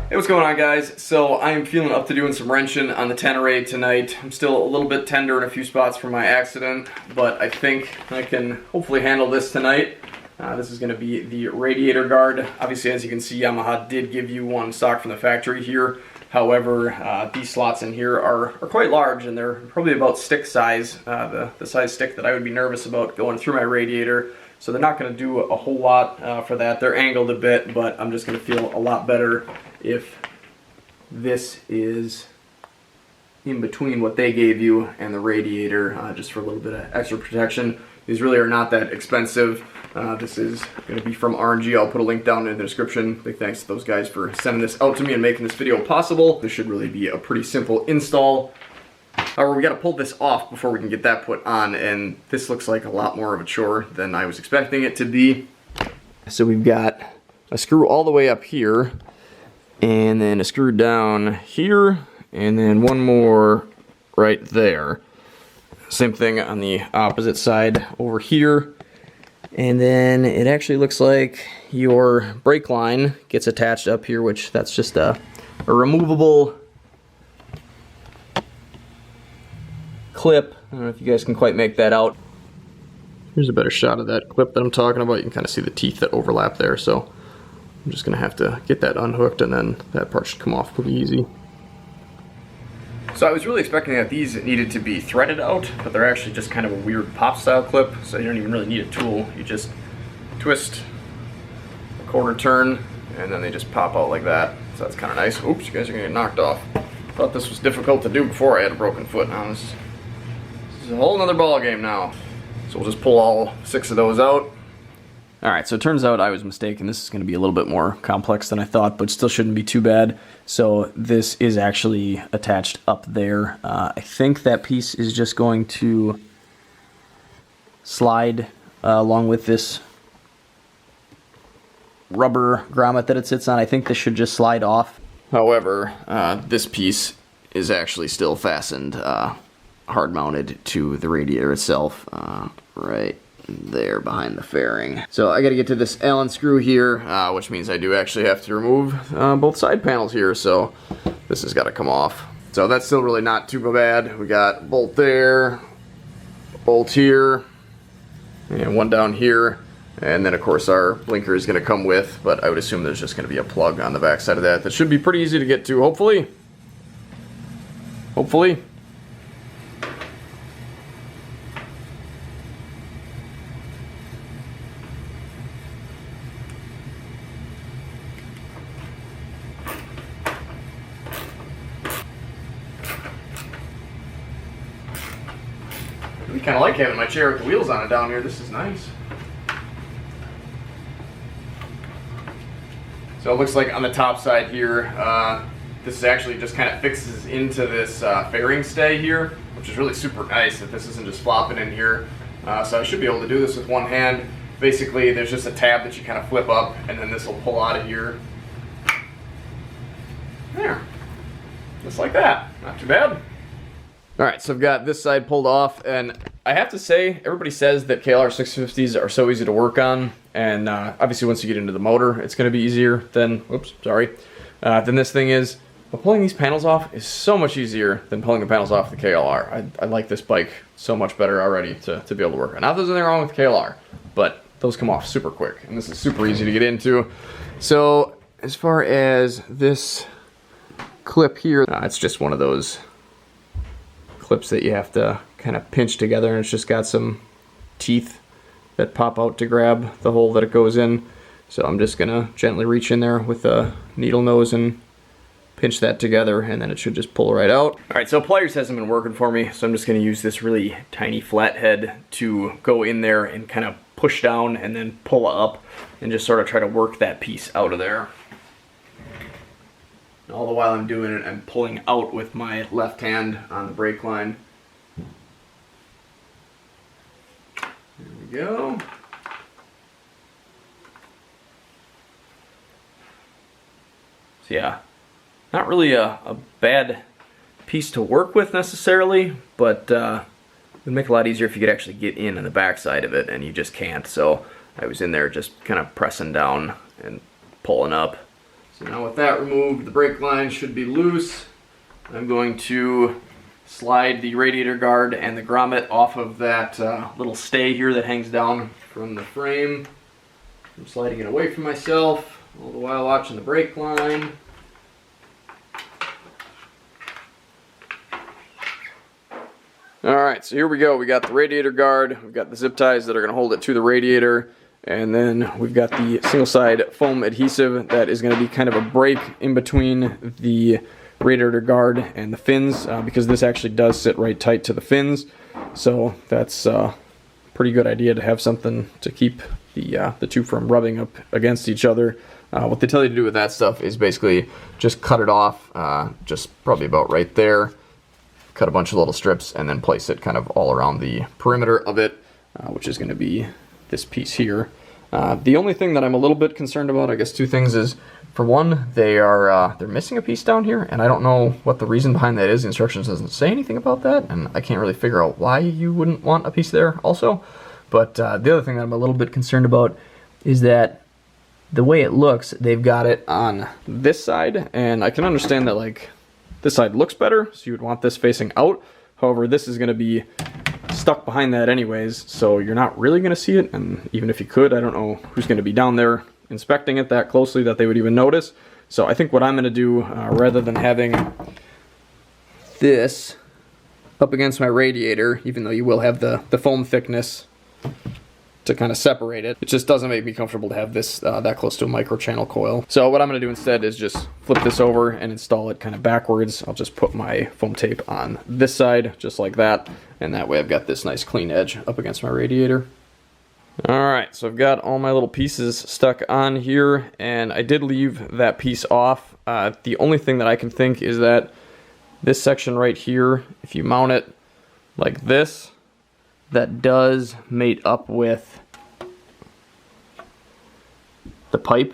Hey, what's going on, guys? So I am feeling up to doing some wrenching on the Tenere tonight. I'm still a little bit tender in a few spots from my accident, but I think I can hopefully handle this tonight. This is going to be the Radiator Guard. Obviously, as you can see, Yamaha did give you one stock from the factory here. However, these slots in here are quite large, and they're probably about stick size, the size stick that I would be nervous about going through my radiator. So they're not going to do a whole lot for that. They're angled a bit, but I'm just going to feel a lot better if this is in between what they gave you and the radiator, just for a little bit of extra protection. These really are not that expensive. This is going to be from R&G. I'll put a link down in the description. Big thanks to those guys for sending this out to me and making this video possible. This should really be a pretty simple install. However, we got to pull this off before we can get that put on, and this looks like a lot more of a chore than I was expecting it to be. So we've got a screw all the way up here, and then a screw down here, and then one more right there. Same thing on the opposite side over here. And then it actually looks like your brake line gets attached up here, which that's just a removable clip. I don't know if you guys can quite make that out. Here's a better shot of that clip that I'm talking about. You can kind of see the teeth that overlap there, so I'm just gonna have to get that unhooked, and then that part should come off pretty easy. So I was really expecting that these needed to be threaded out, but they're actually just kind of a weird pop style clip, so you don't even really need a tool. You just twist a quarter turn, and then they just pop out like that. So that's kind of nice. Oops, you guys are gonna get knocked off. Thought this was difficult to do before I had a broken foot. Now this is a whole nother ball game now. So we'll just pull all 6 of those out. Alright, so it turns out I was mistaken. This is going to be a little bit more complex than I thought, but still shouldn't be too bad. So this is actually attached up there. I think that piece is just going to slide along with this rubber grommet that it sits on. I think this should just slide off. However, this piece is actually still fastened hard mounted to the radiator itself, right there behind the fairing. So I got to get to this Allen screw here, which means I do actually have to remove both side panels here, so this has got to come off. So that's still really not too bad. We got a bolt there, bolt here, and one down here, and then of course our blinker is going to come with, but I would assume there's just going to be a plug on the back side of that. That should be pretty easy to get to, hopefully. Hopefully. I kind of like having my chair with the wheels on it down here. This is nice. So it looks like on the top side here, this actually just kind of fixes into this fairing stay here, which is really super nice that this isn't just flopping in here. So I should be able to do this with one hand. Basically, there's just a tab that you kind of flip up, and then this will pull out of here. There. Just like that. Not too bad. Alright, so I've got this side pulled off, and I have to say, everybody says that KLR 650s are so easy to work on, and obviously once you get into the motor, it's going to be easier than, than this thing is. But pulling these panels off is so much easier than pulling the panels off the KLR. I like this bike so much better already to be able to work on. Not that there's anything wrong with KLR, but those come off super quick, and this is super easy to get into. So, as far as this clip here, it's just one of those clips that you have to kind of pinch together, and it's just got some teeth that pop out to grab the hole that it goes in. So I'm just gonna gently reach in there with a needle nose and pinch that together, and then it should just pull right out. Alright, so pliers hasn't been working for me, so I'm just gonna use this really tiny flathead to go in there and kind of push down and then pull up and just sort of try to work that piece out of there. And all the while I'm doing it, I'm pulling out with my left hand on the brake line. There we go. So yeah, not really a bad piece to work with necessarily, but it would make it a lot easier if you could actually get in on the back side of it, and you just can't. So I was in there just kind of pressing down and pulling up. So now with that removed, the brake line should be loose. I'm going to slide the radiator guard and the grommet off of that little stay here that hangs down from the frame. I'm sliding it away from myself, all the while watching the brake line. Alright, so here we go. We got the radiator guard, we've got the zip ties that are going to hold it to the radiator, and then we've got the single side foam adhesive that is going to be kind of a break in between the radiator guard and the fins, because this actually does sit right tight to the fins. So that's a pretty good idea to have something to keep the two from rubbing up against each other. What they tell you to do with that stuff is basically just cut it off, just probably about right there. Cut a bunch of little strips and then place it kind of all around the perimeter of it, which is going to be this piece here. The only thing that I'm a little bit concerned about, I guess two things, is for one, they're missing a piece down here, and I don't know what the reason behind that is. The instructions doesn't say anything about that, and I can't really figure out why you wouldn't want a piece there also. But the other thing that I'm a little bit concerned about is that the way it looks, they've got it on this side, and I can understand that like this side looks better, so you would want this facing out. However, this is going to be stuck behind that anyways, so you're not really going to see it, and even if you could, I don't know who's going to be down there inspecting it that closely that they would even notice. So I think what I'm going to do, rather than having this up against my radiator, even though you will have the foam thickness to kind of separate it, it just doesn't make me comfortable to have this that close to a micro channel coil. So what I'm going to do instead is just flip this over and install it kind of backwards. I'll just put my foam tape on this side just like that, and that way I've got this nice clean edge up against my radiator. Alright, so I've got all my little pieces stuck on here, and I did leave that piece off. The only thing that I can think is that this section right here, if you mount it like this, that does mate up with the pipe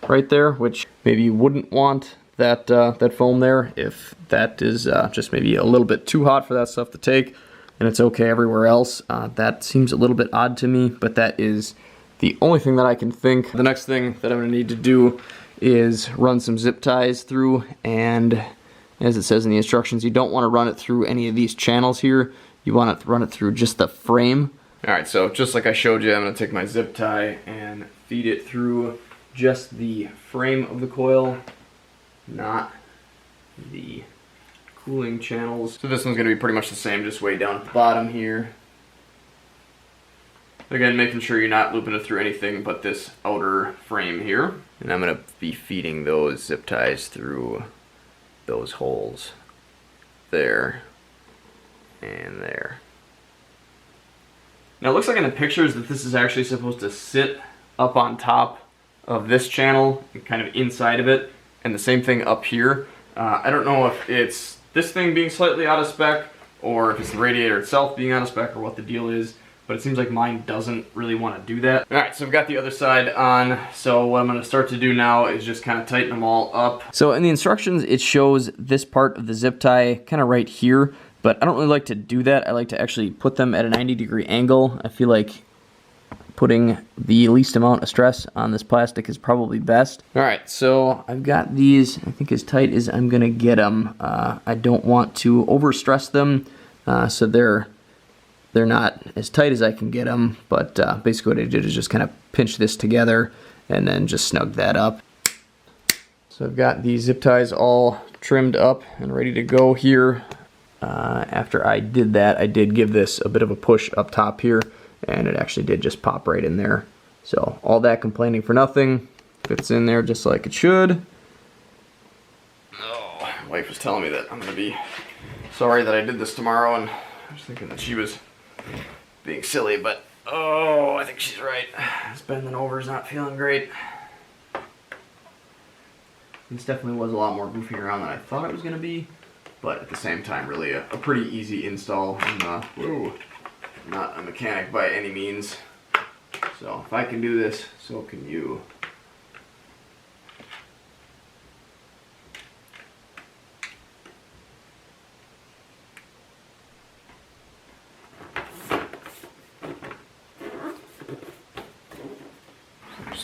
right there, which maybe you wouldn't want that that foam there if that is just maybe a little bit too hot for that stuff to take, and it's okay everywhere else. That seems a little bit odd to me, but that is the only thing that I can think. The next thing that I'm going to need to do is run some zip ties through, and as it says in the instructions, you don't want to run it through any of these channels here. You want to run it through just the frame. Alright, so just like I showed you, I'm going to take my zip tie and feed it through just the frame of the coil, not the cooling channels. So this one's going to be pretty much the same, just way down at the bottom here. Again, making sure you're not looping it through anything but this outer frame here. And I'm going to be feeding those zip ties through those holes there and there. Now it looks like in the pictures that this is actually supposed to sit up on top of this channel and kind of inside of it, and the same thing up here. I don't know if it's this thing being slightly out of spec or if it's the radiator itself being out of spec or what the deal is, but it seems like mine doesn't really want to do that. Alright, so I've got the other side on, so what I'm going to start to do now is just kind of tighten them all up. So in the instructions it shows this part of the zip tie kind of right here, but I don't really like to do that. I like to actually put them at a 90-degree angle. I feel like putting the least amount of stress on this plastic is probably best. Alright, so I've got these, I think, as tight as I'm going to get them. I don't want to overstress them, so they're not as tight as I can get them, but basically what I did is just kind of pinch this together and then just snug that up. So I've got these zip ties all trimmed up and ready to go here. After I did that, I did give this a bit of a push up top here, and it actually did just pop right in there. So all that complaining for nothing, fits in there just like it should. Oh, my wife was telling me that I'm going to be sorry that I did this tomorrow, and I was thinking that she was being silly, but oh, I think she's right. This bending over is not feeling great. This definitely was a lot more goofing around than I thought it was going to be, but at the same time, really a pretty easy install. I'm not a mechanic by any means, so if I can do this, so can you.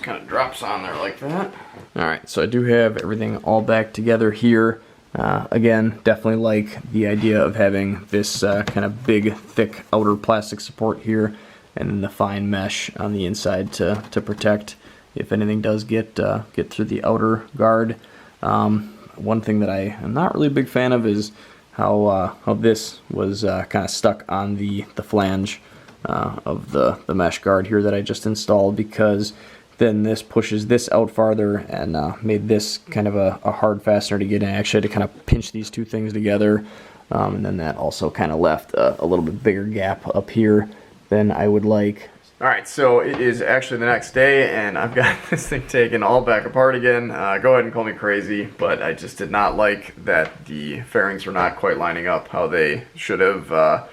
just kind of drops on there like that. Alright, so I do have everything all back together here. Again, definitely like the idea of having this kind of big, thick outer plastic support here, and then the fine mesh on the inside to protect if anything does get through the outer guard. One thing that I am not really a big fan of is how this was kind of stuck on the flange of the mesh guard here that I just installed, because then this pushes this out farther and made this kind of a hard fastener to get in. I actually had to kind of pinch these two things together, and then that also kind of left a little bit bigger gap up here than I would like. Alright, so it is actually the next day, and I've got this thing taken all back apart again. Go ahead and call me crazy, but I just did not like that the fairings were not quite lining up how they should have.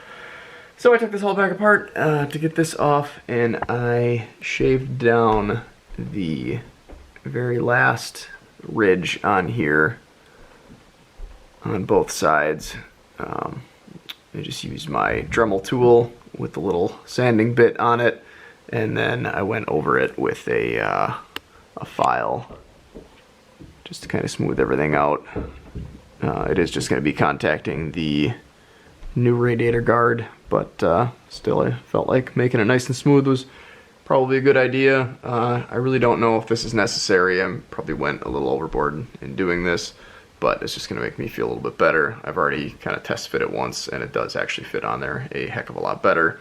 So I took this all back apart to get this off, and I shaved down the very last ridge on here on both sides. I just used my Dremel tool with a little sanding bit on it, and then I went over it with a file just to kind of smooth everything out. It is just going to be contacting the new radiator guard, but still I felt like making it nice and smooth was probably a good idea. I really don't know if this is necessary. I probably went a little overboard in doing this, but it's just going to make me feel a little bit better. I've already kind of test fit it once, and it does actually fit on there a heck of a lot better.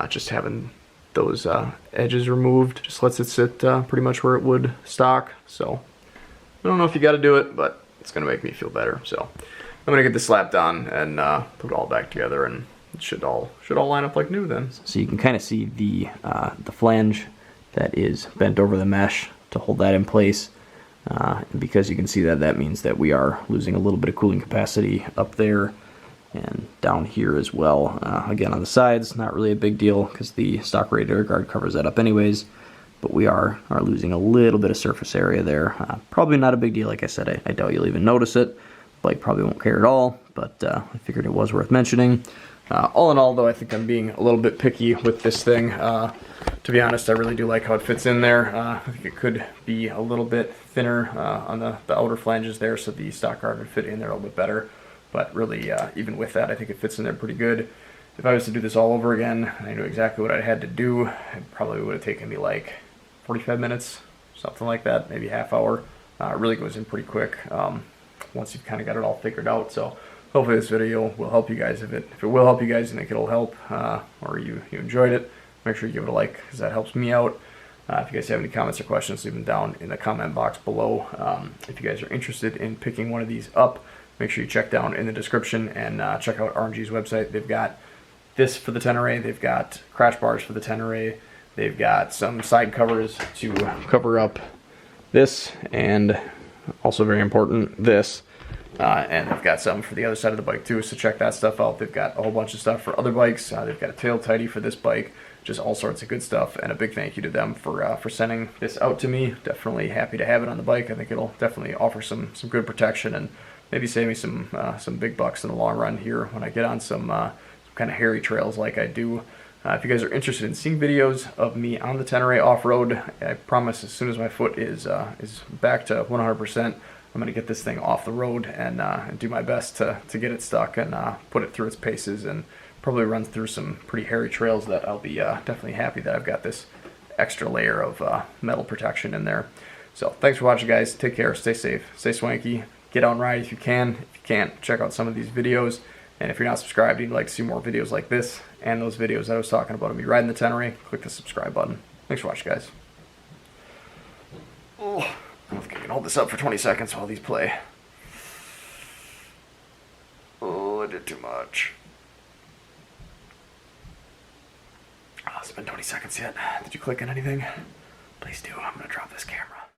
Just having those edges removed just lets it sit pretty much where it would stock. So I don't know if you got to do it, but it's going to make me feel better. So I'm going to get this slapped on and put it all back together, and it should all line up like new then. So you can kind of see the flange that is bent over the mesh to hold that in place. And because you can see that, that means that we are losing a little bit of cooling capacity up there and down here as well. Again, on the sides, not really a big deal because the stock radiator guard covers that up anyways, but we are losing a little bit of surface area there. Probably not a big deal. Like I said, I doubt you'll even notice it. Blake probably won't care at all, but I figured it was worth mentioning. All in all, though, I think I'm being a little bit picky with this thing. To be honest, I really do like how it fits in there. I think it could be a little bit thinner on the outer flanges there, so the stock guard would fit in there a little bit better. But really, even with that, I think it fits in there pretty good. If I was to do this all over again, I knew exactly what I had to do. It probably would have taken me like 45 minutes, something like that, maybe half hour. It really goes in pretty quick once you've kind of got it all figured out. So hopefully this video will help you guys. If it will help you guys and think it'll help, or you enjoyed it, make sure you give it a like, because that helps me out. If you guys have any comments or questions, leave them down in the comment box below. If you guys are interested in picking one of these up, make sure you check down in the description and check out RMG's website. They've got this for the Tenere, they've got crash bars for the Tenere, they've got some side covers to cover up this, and also very important, this. And they've got some for the other side of the bike too, so check that stuff out. They've got a whole bunch of stuff for other bikes. They've got a tail tidy for this bike, just all sorts of good stuff. And a big thank you to them for sending this out to me. Definitely happy to have it on the bike. I think it'll definitely offer some good protection and maybe save me some big bucks in the long run here when I get on some kind of hairy trails like I do. If you guys are interested in seeing videos of me on the Tenere off-road, I promise as soon as my foot is back to 100%, I'm going to get this thing off the road and do my best to get it stuck and put it through its paces, and probably run through some pretty hairy trails that I'll be definitely happy that I've got this extra layer of metal protection in there. So thanks for watching, guys. Take care, stay safe, stay swanky, get out and ride if you can. If you can't, check out some of these videos. And if you're not subscribed and you'd like to see more videos like this and those videos that I was talking about of me riding the Tenere, click the subscribe button. Thanks for watching, guys. Oh, I don't know if I can hold this up for 20 seconds while these play. Oh, I did too much. Oh, it's been 20 seconds yet. Did you click on anything? Please do. I'm going to drop this camera.